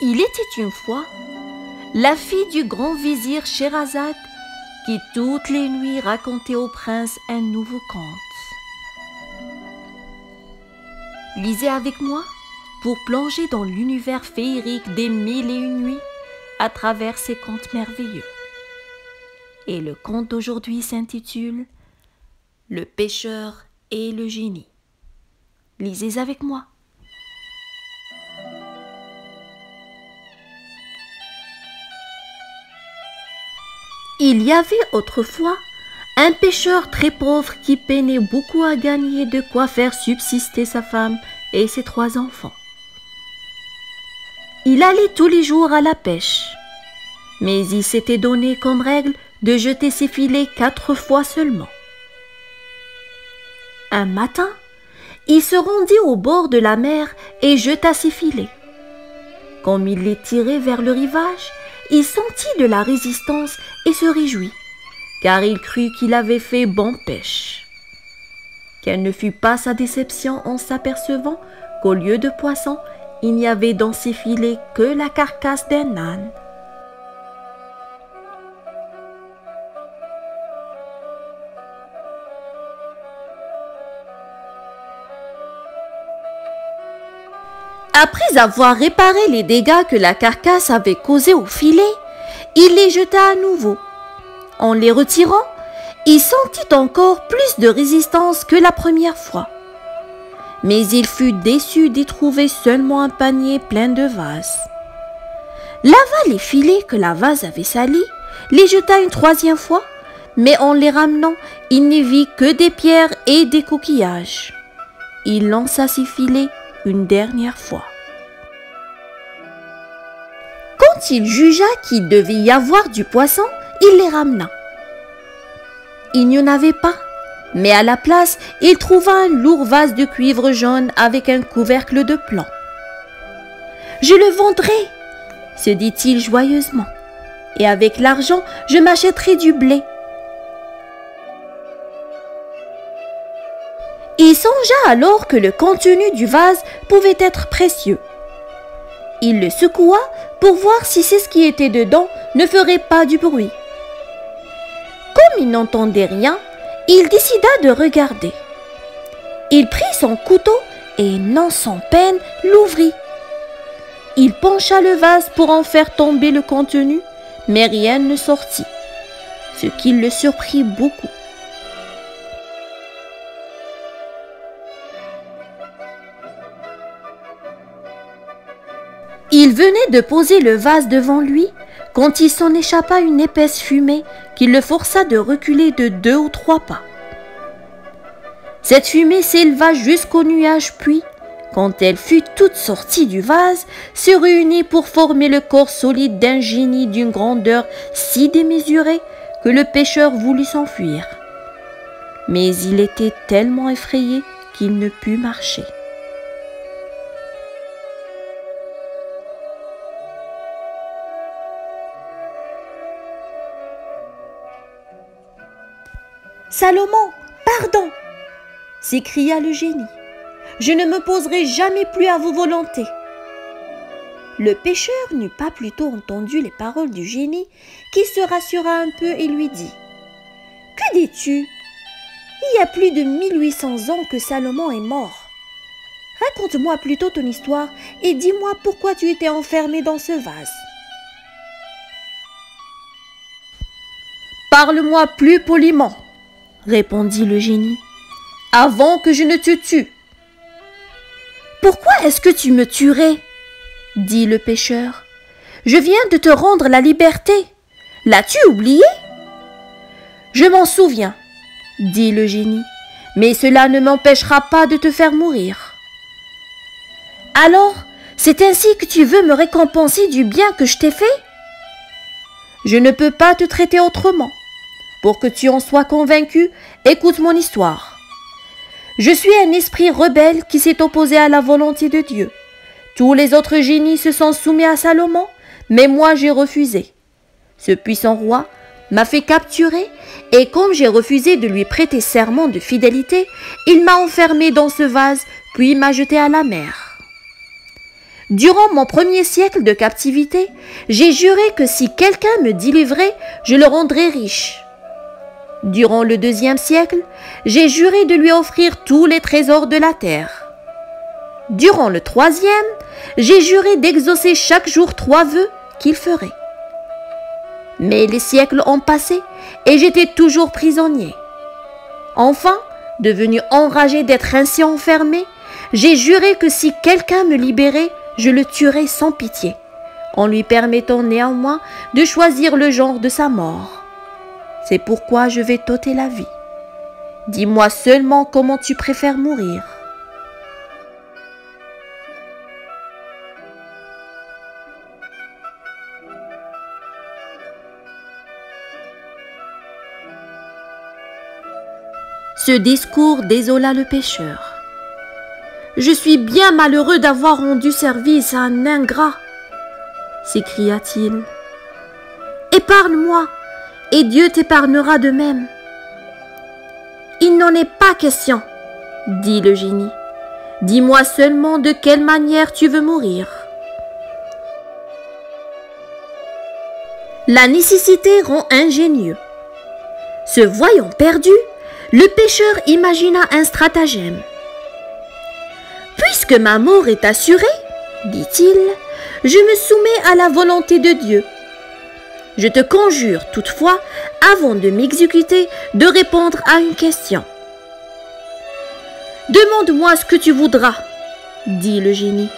Il était une fois la fille du grand vizir Scheherazade qui toutes les nuits racontait au prince un nouveau conte. Lisez avec moi pour plonger dans l'univers féerique des 1001 nuits à travers ces contes merveilleux. Et le conte d'aujourd'hui s'intitule « Le pêcheur et le génie ». Lisez avec moi. Il y avait autrefois un pêcheur très pauvre qui peinait beaucoup à gagner de quoi faire subsister sa femme et ses 3 enfants. Il allait tous les jours à la pêche, mais il s'était donné comme règle de jeter ses filets 4 fois seulement. Un matin, il se rendit au bord de la mer et jeta ses filets. Comme il les tirait vers le rivage, il sentit de la résistance et se réjouit, car il crut qu'il avait fait bonne pêche. Quelle ne fut pas sa déception en s'apercevant qu'au lieu de poisson, il n'y avait dans ses filets que la carcasse d'un âne. Après avoir réparé les dégâts que la carcasse avait causés au filet, il les jeta à nouveau. En les retirant, il sentit encore plus de résistance que la première fois. Mais il fut déçu d'y trouver seulement un panier plein de vases. Lava les filets que la vase avait salis, les jeta une 3e fois, mais en les ramenant, il n'y vit que des pierres et des coquillages. Il lança ses filets une dernière fois. Quand il jugea qu'il devait y avoir du poisson, il les ramena. Il n'y en avait pas, mais à la place, il trouva un lourd vase de cuivre jaune avec un couvercle de plomb. « Je le vendrai !» se dit-il joyeusement, « et avec l'argent, je m'achèterai du blé. » Il songea alors que le contenu du vase pouvait être précieux. Il le secoua pour voir si ce qui était dedans ne ferait pas du bruit. Comme il n'entendait rien, il décida de regarder. Il prit son couteau et, non sans peine, l'ouvrit. Il pencha le vase pour en faire tomber le contenu, mais rien ne sortit, ce qui le surprit beaucoup. Il venait de poser le vase devant lui quand il s'en échappa une épaisse fumée qui le força de reculer de 2 ou 3 pas. Cette fumée s'éleva jusqu'au nuage, puis, quand elle fut toute sortie du vase, se réunit pour former le corps solide d'un génie d'une grandeur si démesurée que le pêcheur voulut s'enfuir. Mais il était tellement effrayé qu'il ne put marcher. « Salomon, pardon !» s'écria le génie. « Je ne me poserai jamais plus à vos volontés. » Le pêcheur n'eut pas plutôt entendu les paroles du génie qui se rassura un peu et lui dit « Que dis-tu ? Il y a plus de 1800 ans que Salomon est mort. Raconte-moi plutôt ton histoire et dis-moi pourquoi tu étais enfermé dans ce vase. » « Parle-moi plus poliment, » répondit le génie, « avant que je ne te tue. »« Pourquoi est-ce que tu me tuerais ?» dit le pêcheur. « Je viens de te rendre la liberté. L'as-tu oublié ?»« Je m'en souviens, » dit le génie, « mais cela ne m'empêchera pas de te faire mourir. »« Alors, c'est ainsi que tu veux me récompenser du bien que je t'ai fait ? » Je ne peux pas te traiter autrement. Pour que tu en sois convaincu, écoute mon histoire. Je suis un esprit rebelle qui s'est opposé à la volonté de Dieu. Tous les autres génies se sont soumis à Salomon, mais moi j'ai refusé. Ce puissant roi m'a fait capturer et comme j'ai refusé de lui prêter serment de fidélité, il m'a enfermé dans ce vase puis m'a jeté à la mer. Durant mon premier siècle de captivité, j'ai juré que si quelqu'un me délivrait, je le rendrais riche. Durant le deuxième siècle, j'ai juré de lui offrir tous les trésors de la terre. Durant le troisième, j'ai juré d'exaucer chaque jour 3 vœux qu'il ferait. Mais les siècles ont passé et j'étais toujours prisonnier. Enfin, devenu enragé d'être ainsi enfermé, j'ai juré que si quelqu'un me libérait, je le tuerais sans pitié, en lui permettant néanmoins de choisir le genre de sa mort. C'est pourquoi je vais t'ôter la vie. Dis-moi seulement comment tu préfères mourir. Ce discours désola le pêcheur. « Je suis bien malheureux d'avoir rendu service à un ingrat, s'écria-t-il. « Épargne-moi, et Dieu t'épargnera de même. »« Il n'en est pas question, dit le génie. Dis-moi seulement de quelle manière tu veux mourir. » La nécessité rend ingénieux. Se voyant perdu, le pêcheur imagina un stratagème. « Puisque ma mort est assurée, dit-il, je me soumets à la volonté de Dieu. Je te conjure toutefois, avant de m'exécuter, de répondre à une question. »« Demande-moi ce que tu voudras, dit le génie. »«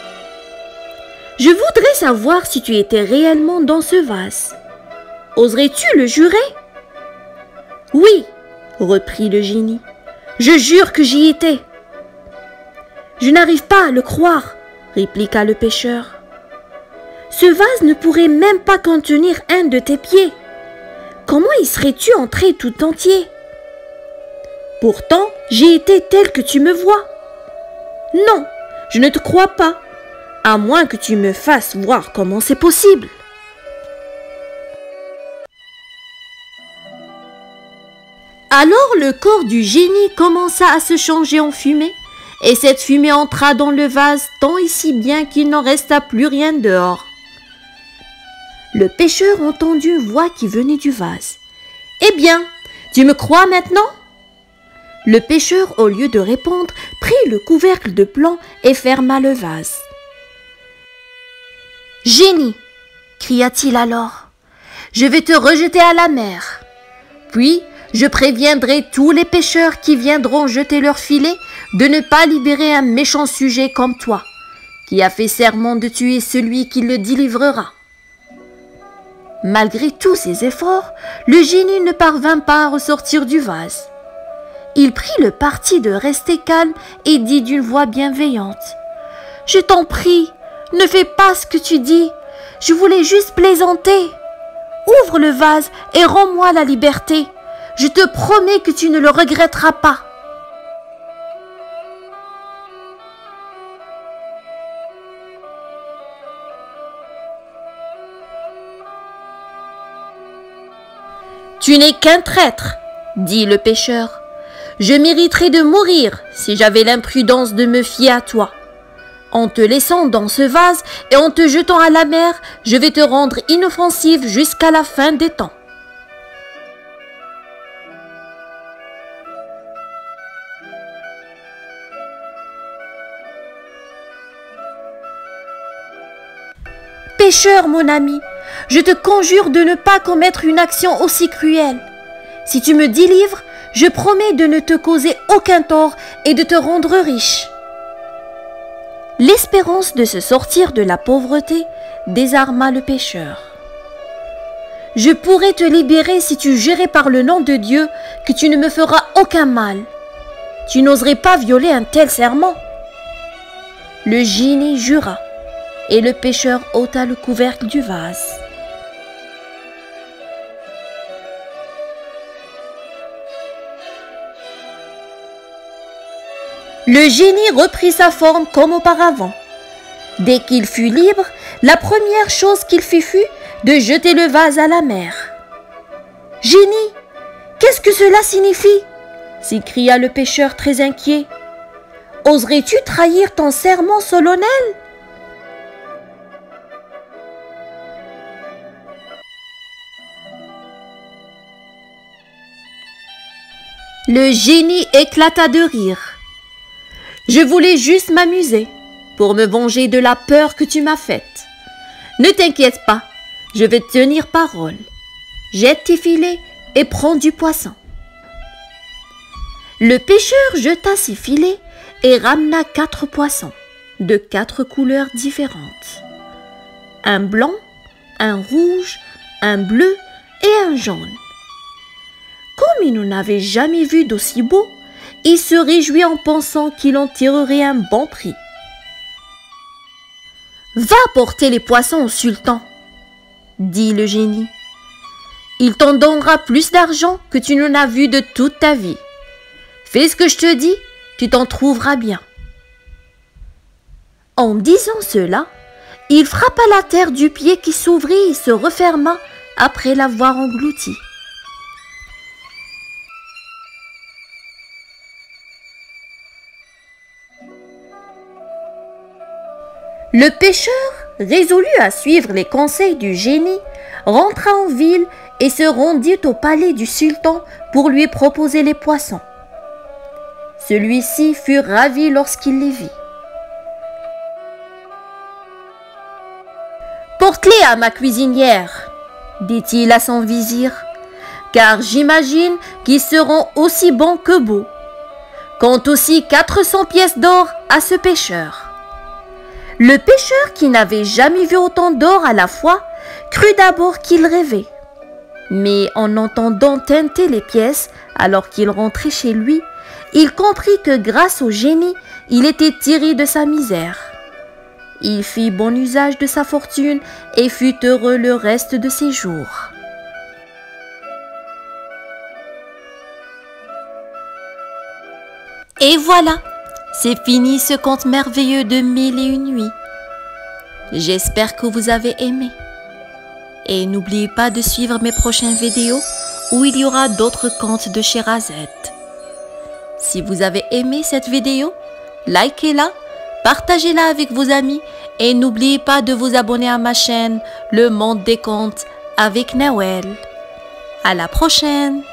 Je voudrais savoir si tu étais réellement dans ce vase. Oserais-tu le jurer ?»« Oui, reprit le génie, je jure que j'y étais. »« Je n'arrive pas à le croire, répliqua le pêcheur. Ce vase ne pourrait même pas contenir un de tes pieds. Comment y serais-tu entré tout entier? Pourtant, j'ai été tel que tu me vois. Non, je ne te crois pas, à moins que tu me fasses voir comment c'est possible. Alors le corps du génie commença à se changer en fumée, et cette fumée entra dans le vase tant et si bien qu'il n'en resta plus rien dehors. Le pêcheur entendit une voix qui venait du vase. « Eh bien, tu me crois maintenant ?» Le pêcheur, au lieu de répondre, prit le couvercle de plomb et ferma le vase. « Génie !» cria-t-il alors, « je vais te rejeter à la mer. Puis, je préviendrai tous les pêcheurs qui viendront jeter leur filet de ne pas libérer un méchant sujet comme toi, qui a fait serment de tuer celui qui le délivrera. » Malgré tous ses efforts, le génie ne parvint pas à ressortir du vase. Il prit le parti de rester calme et dit d'une voix bienveillante. « Je t'en prie, ne fais pas ce que tu dis, je voulais juste plaisanter. Ouvre le vase et rends-moi la liberté. Je te promets que tu ne le regretteras pas. » « Tu n'es qu'un traître, dit le pêcheur. Je mériterais de mourir si j'avais l'imprudence de me fier à toi. En te laissant dans ce vase et en te jetant à la mer, je vais te rendre inoffensive jusqu'à la fin des temps. » Pêcheur, mon ami, je te conjure de ne pas commettre une action aussi cruelle. Si tu me délivres, je promets de ne te causer aucun tort et de te rendre riche. L'espérance de se sortir de la pauvreté désarma le pêcheur. Je pourrais te libérer si tu jurais par le nom de Dieu que tu ne me feras aucun mal. Tu n'oserais pas violer un tel serment. Le génie jura, et le pêcheur ôta le couvercle du vase. Le génie reprit sa forme comme auparavant. Dès qu'il fut libre, la première chose qu'il fit fut de jeter le vase à la mer. « Génie, qu'est-ce que cela signifie ?» s'écria le pêcheur très inquiet. « Oserais-tu trahir ton serment solennel ?» Le génie éclata de rire. Je voulais juste m'amuser pour me venger de la peur que tu m'as faite. Ne t'inquiète pas, je vais tenir parole. Jette tes filets et prends du poisson. Le pêcheur jeta ses filets et ramena 4 poissons de 4 couleurs différentes. Un blanc, un rouge, un bleu et un jaune. Comme il n'en avait jamais vu d'aussi beau, il se réjouit en pensant qu'il en tirerait un bon prix. « Va porter les poissons au sultan, » dit le génie. « Il t'en donnera plus d'argent que tu n'en as vu de toute ta vie. Fais ce que je te dis, tu t'en trouveras bien. » En disant cela, il frappa la terre du pied qui s'ouvrit et se referma après l'avoir englouti. Le pêcheur, résolu à suivre les conseils du génie, rentra en ville et se rendit au palais du sultan pour lui proposer les poissons. Celui-ci fut ravi lorsqu'il les vit. « Porte-les à ma cuisinière, » dit-il à son vizir, « car j'imagine qu'ils seront aussi bons que beaux. Compte aussi 400 pièces d'or à ce pêcheur. » Le pêcheur, qui n'avait jamais vu autant d'or à la fois, crut d'abord qu'il rêvait. Mais en entendant tinter les pièces alors qu'il rentrait chez lui, il comprit que grâce au génie, il était tiré de sa misère. Il fit bon usage de sa fortune et fut heureux le reste de ses jours. Et voilà, c'est fini ce conte merveilleux de 1001 nuits. J'espère que vous avez aimé. Et n'oubliez pas de suivre mes prochaines vidéos où il y aura d'autres contes de Scheherazade. Si vous avez aimé cette vidéo, likez-la, partagez-la avec vos amis et n'oubliez pas de vous abonner à ma chaîne Le Monde des Contes avec Nawel. À la prochaine!